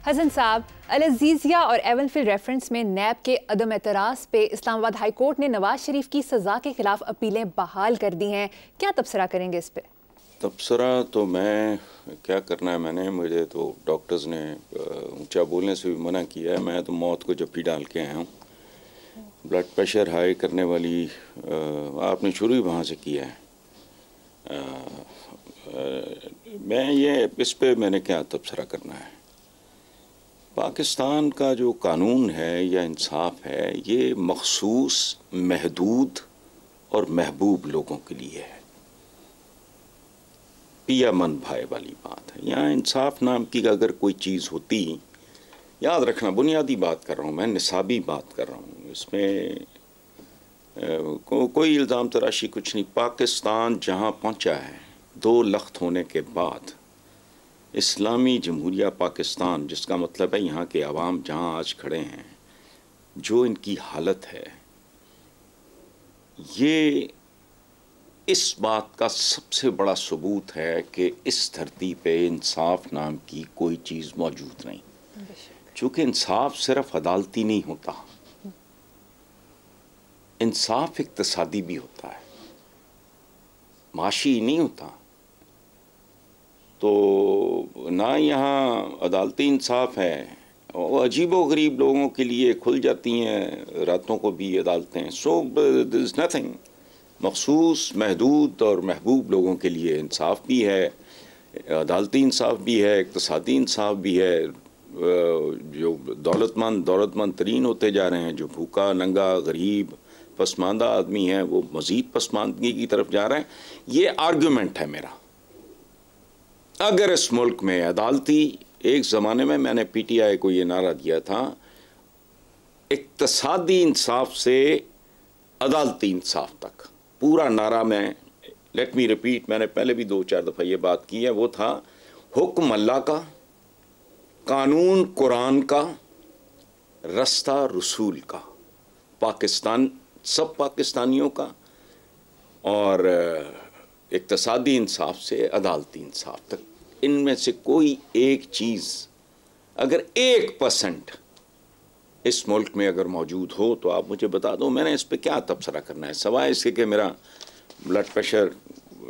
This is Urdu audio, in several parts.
حسن صاحب، العزیزیہ اور ایونفیلڈ ریفرنس میں نیب کے عدم اعتراض پہ اسلام آباد ہائی کورٹ نے نواز شریف کی سزا کے خلاف اپیلیں بحال کر دی ہیں، کیا تبصرہ کریں گے اس پہ؟ تبصرہ تو میں کیا کرنا ہے، مجھے تو ڈاکٹرز نے اونچا بولنے سے بھی منع کیا ہے. میں تو موت کو جپی ڈال کے آیا ہوں. بلڈ پریشر ہائی کرنے والی آپ نے شروع ہی وہاں سے کیا ہے. اس پہ میں نے کیا تبصرہ کرنا ہے. پاکستان کا جو قانون ہے یا انصاف ہے یہ مخصوص محدود اور محبوب لوگوں کے لیے ہے. پیا من بھائی والی بات ہے. یہاں انصاف نام کی اگر کوئی چیز ہوتی، یاد رکھنا بنیادی بات کر رہا ہوں میں، نصابی بات کر رہا ہوں، اس میں کوئی الزام تراشی کچھ نہیں. پاکستان جہاں پہنچا ہے 2 لخت ہونے کے بعد، اسلامی جمہوریہ پاکستان، جس کا مطلب ہے یہاں کے عوام جہاں آج کھڑے ہیں، جو ان کی حالت ہے، یہ اس بات کا سب سے بڑا ثبوت ہے کہ اس دھرتی پہ انصاف نام کی کوئی چیز موجود نہیں. چونکہ انصاف صرف عدالتی نہیں ہوتا، انصاف اقتصادی بھی ہوتا ہے، معاشی نہیں ہوتا. تو نہ یہاں عدالتی انصاف ہے، وہ عجیب و غریب لوگوں کے لیے کھل جاتی ہیں راتوں کو بھی عدالتیں. سو دیر از نتھنگ. مخصوص محدود اور محبوب لوگوں کے لیے انصاف بھی ہے، عدالتی انصاف بھی ہے، اقتصادی انصاف بھی ہے. جو دولت مند ترین ہوتے جا رہے ہیں، جو بھوکا ننگا غریب پسماندہ آدمی ہیں، وہ مزید پسماندگی کی طرف جا رہے ہیں. یہ آرگومنٹ ہے میرا. اگر اس ملک میں عدالتی، ایک زمانے میں نے پی ٹی آئی کو یہ نعرہ دیا تھا، اقتصادی انصاف سے عدالتی انصاف تک، پورا نعرہ میں لیٹ می ریپیٹ، میں نے پہلے بھی 2-4 دفعہ یہ بات کی ہے، وہ تھا حکم اللہ کا، قانون قرآن کا، رستہ رسول کا، پاکستان سب پاکستانیوں کا، اور اقتصادی انصاف سے عدالتی انصاف تک. ان میں سے کوئی ایک چیز اگر 1% اس ملک میں اگر موجود ہو تو آپ مجھے بتا دو. میں نے اس پہ کیا تبصرہ کرنا ہے سوائے اس کے کہ میرا بلڈ پریشر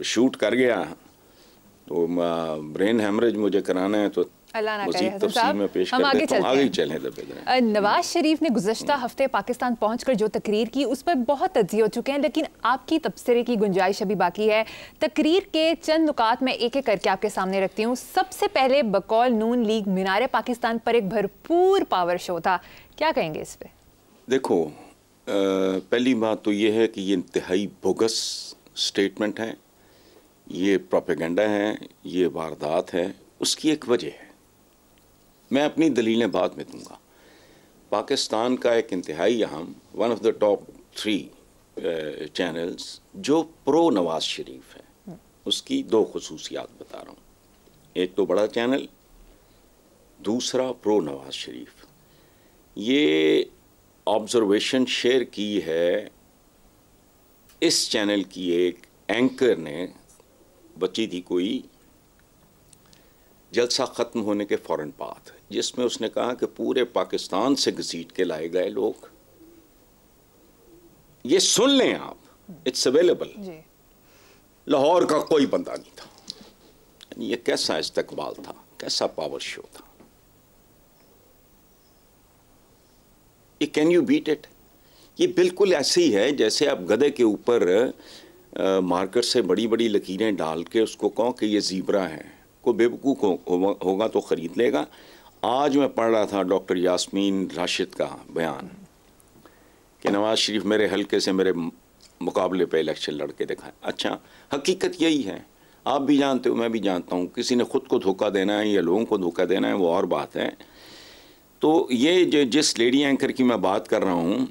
شوٹ کر گیا تو برین ہیمریج مجھے کرانا ہے، تو مزید تفصیل میں پیش کر دیتا ہوں. آگے چلیں. نواز شریف نے گزشتہ ہفتے پاکستان پہنچ کر جو تقریر کی اس پر بہت تجزیے ہو چکے ہیں، لیکن آپ کی تبصرے کی گنجائش ابھی باقی ہے. تقریر کے چند نکات میں ایک ایک کر کے آپ کے سامنے رکھتی ہوں. سب سے پہلے بقول نون لیگ مینار پاکستان پر ایک بھرپور پاور شو تھا، کیا کہیں گے اس پہ؟ دیکھو، پہلی بات تو یہ ہے کہ یہ انتہائی بوگس سٹیٹمنٹ ہے، یہ پروپیگنڈا ہے، یہ واردات ہے. اس کی ایک وجہ ہے، میں اپنی دلیلیں بعد میں دوں گا. پاکستان کا ایک انتہائی اہم one of the top 3 channels جو پرو نواز شریف ہے، اس کی 2 خصوصیات بتا رہا ہوں. ایک تو بڑا چینل، دوسرا پرو نواز شریف. یہ آبزرویشن شیئر کی ہے اس چینل کی ایک اینکر نے، بچی تھی کوئی جلسہ ختم ہونے کے فوراً بعد، جس میں اس نے کہا کہ پورے پاکستان سے گھسیٹ کے لائے گئے لوگ. یہ سن لیں آپ، اٹس اویلیبل. لاہور کا کوئی بندہ نہیں تھا. یہ کیسا استقبال تھا، کیسا پاور شو تھا. یہ کین یو بیٹ اٹ؟ یہ بالکل ایسے ہی ہے جیسے آپ گدھے کے اوپر مارکیٹ سے بڑی بڑی لکیریں ڈال کے اس کو کہو کہ یہ زیبرا ہے. کوئی بیوقوف ہوگا تو خرید لے گا. آج میں پڑھ رہا تھا ڈاکٹر یاسمین راشد کا بیان کہ نواز شریف میرے حلقے سے میرے مقابلے پہ الیکشن لڑ کے دکھائے. اچھا، حقیقت یہی ہے، آپ بھی جانتے ہو، میں بھی جانتا ہوں. کسی نے خود کو دھوکہ دینا ہے یا لوگوں کو دھوکہ دینا ہے وہ اور بات ہے. تو یہ جس لیڈی اینکر کی میں بات کر رہا ہوں،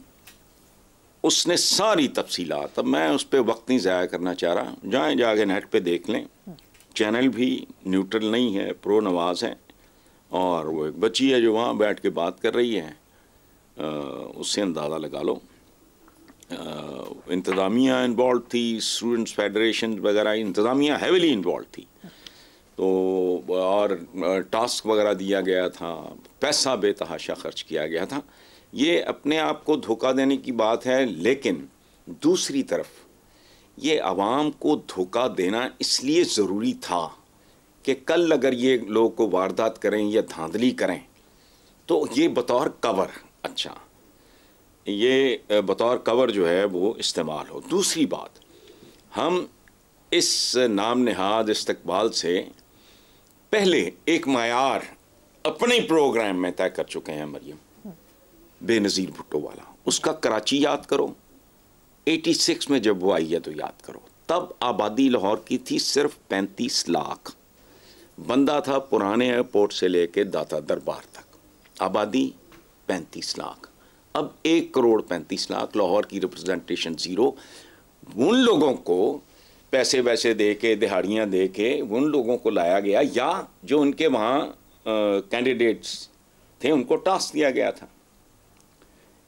اس نے ساری تفصیلات، اب میں اس پہ وقت نہیں ضائع کرنا چاہ رہا، جائیں جا کے نیٹ پہ دیکھ لیں. چینل بھی نیوٹرل نہیں ہے، پرو نواز ہے، اور وہ ایک بچی ہے جو وہاں بیٹھ کے بات کر رہی ہے. اس سے اندازہ لگا لو. انتظامیہ انوالو تھی، اسٹوڈنٹس فیڈریشن وغیرہ، انتظامیہ ہیویلی انوالو تھی. تو اور ٹاسک وغیرہ دیا گیا تھا، پیسہ بے تحاشا خرچ کیا گیا تھا. یہ اپنے آپ کو دھوکہ دینے کی بات ہے، لیکن دوسری طرف یہ عوام کو دھوکہ دینا اس لیے ضروری تھا کہ کل اگر یہ لوگ کو واردات کریں یا دھاندلی کریں تو یہ بطور کور، اچھا یہ بطور کور جو ہے وہ استعمال ہو. دوسری بات، ہم اس نام نہاد استقبال سے پہلے ایک معیار اپنے پروگرام میں طے کر چکے ہیں مریم، بے نظیر بھٹو والا. اس کا کراچی یاد کرو، 86 میں جب وہ آئی ہے تو یاد کرو. تب آبادی لاہور کی تھی صرف 35 لاکھ. بندہ تھا پرانے ایئرپورٹ سے لے کے داتا دربار تک، آبادی 35 لاکھ. اب 1 کروڑ 35 لاکھ، لاہور کی ریپرزنٹیشن زیرو. ان لوگوں کو پیسے ویسے دے کے، دہاڑیاں دے کے ان لوگوں کو لایا گیا، یا جو ان کے وہاں کینڈیڈیٹس تھے ان کو ٹاسک دیا گیا تھا.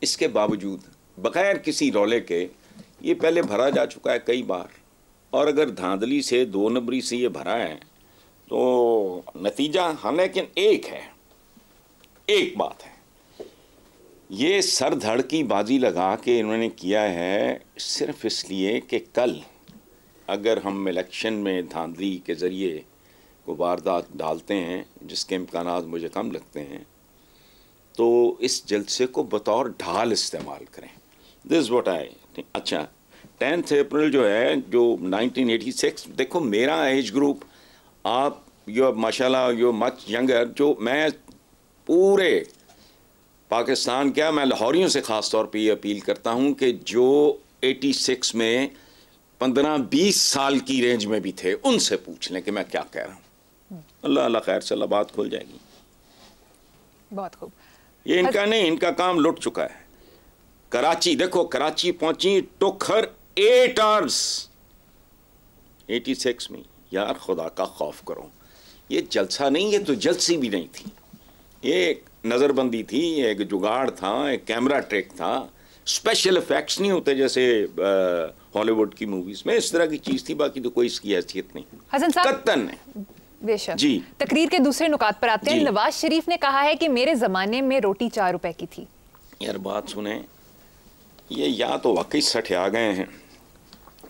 اس کے باوجود بغیر کسی رولے کے یہ پہلے بھرا جا چکا ہے کئی بار. اور اگر دھاندلی سے 2 نمبری سے یہ بھرا ہے تو نتیجہ ہم، لیکن ایک بات ہے، یہ سر دھڑ کی بازی لگا کے انہوں نے کیا ہے صرف اس لیے کہ کل اگر ہم الیکشن میں دھاندلی کے ذریعے کو واردات ڈالتے ہیں، جس کے امکانات مجھے کم لگتے ہیں، تو اس جلسے کو بطور ڈھال استعمال کریں. This what I. اچھا 10 اپریل جو ہے، جو 1986، دیکھو میرا ایج گروپ، آپ یو ماشاء اللہ یو مچ ینگر، جو میں پورے پاکستان کیا، میں لاہوریوں سے خاص طور پہ یہ اپیل کرتا ہوں کہ جو 86 میں 15-20 سال کی رینج میں بھی تھے، ان سے پوچھ لیں کہ میں کیا کہہ رہا ہوں. اللہ خیر سے اللہ بات کھل جائے گی. بہت خوب. یہ ان کا نہیں، ان کا کام لٹ چکا ہے. کراچی دیکھو، کراچی پہنچی ٹوک ہر 8 hours 86 میں. یار خدا کا خوف کرو، یہ جلسہ نہیں، یہ تو جلسی بھی نہیں تھی، یہ ایک نظر بندی تھی، ایک جگاڑ تھا، ایک کیمرہ ٹریک تھا. اسپیشل افیکٹس نہیں ہوتے جیسے ہالی ووڈ کی موویز میں، اس طرح کی چیز تھی. باقی تو کوئی اس کی حیثیت نہیں. حسن صاحب قطن بے شک. جی، تقریر کے دوسرے نکات پر آتے ہیں. نواز شریف نے کہا ہے کہ میرے زمانے میں روٹی 4 روپے کی تھی. یار بات سنیں، یہ یا تو واقعی سٹھیا گئے ہیں.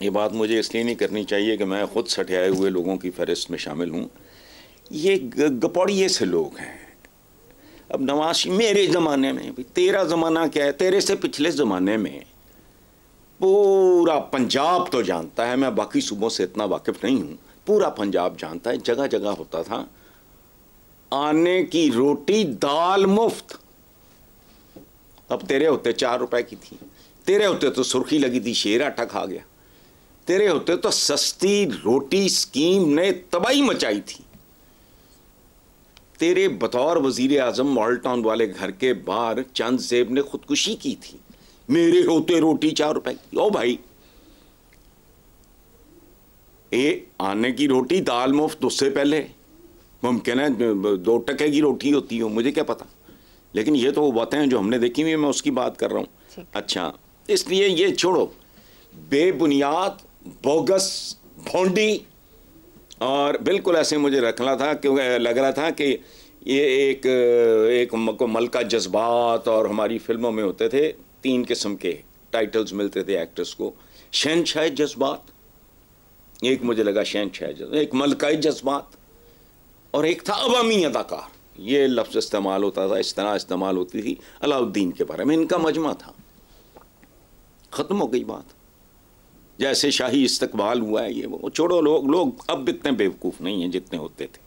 یہ بات مجھے اس لیے نہیں کرنی چاہیے کہ میں خود سٹھیائے ہوئے لوگوں کی فہرست میں شامل ہوں. یہ گپوڑیے سے لوگ ہیں. اب نواز میرے زمانے میں، تیرا زمانہ کیا ہے؟ تیرے سے پچھلے زمانے میں پورا پنجاب تو جانتا ہے، میں باقی صوبوں سے اتنا واقف نہیں ہوں، پورا پنجاب جانتا ہے، جگہ جگہ ہوتا تھا آنے کی روٹی دال مفت. اب تیرے ہوتے 4 روپے کی تھی، تیرے ہوتے تو سرخی لگی تھی، شیر آٹا کھا گیا. تیرے ہوتے تو سستی روٹی سکیم نے تباہی مچائی تھی. تیرے بطور وزیر اعظم ماڈل ٹاؤن والے گھر کے باہر چند زیب نے خودکشی کی تھی. میرے ہوتے روٹی 4 روپے کی. او بھائی، آنے کی روٹی دال مفت، اس سے پہلے ممکن ہے 2 ٹکے کی روٹی ہوتی ہو، مجھے کیا پتا. لیکن یہ تو وہ باتیں ہیں جو ہم نے دیکھی ہوئی، میں اس کی بات کر رہا ہوں. اچھا، اس لیے یہ چھوڑو، بے بنیاد، بوگس، بھونڈی، اور بالکل ایسے مجھے رکھنا تھا کہ لگ رہا تھا کہ یہ ایک ملکہ جذبات، اور ہماری فلموں میں ہوتے تھے 3 قسم کے ٹائٹلز ملتے تھے ایکٹرز کو. شہنشاہ جذبات، ایک مجھے لگا شہنشاہ جذبات، ایک ملکہ جذبات، اور ایک تھا عوامی اداکار. یہ لفظ استعمال ہوتا تھا، اس طرح استعمال ہوتی تھی علاء الدین کے بارے میں. ان کا مجمع تھا. ختم ہو گئی بات. جیسے شاہی استقبال ہوا ہے، یہ وہ چھوڑو. لوگ اب اتنے بیوقوف نہیں ہیں جتنے ہوتے تھے.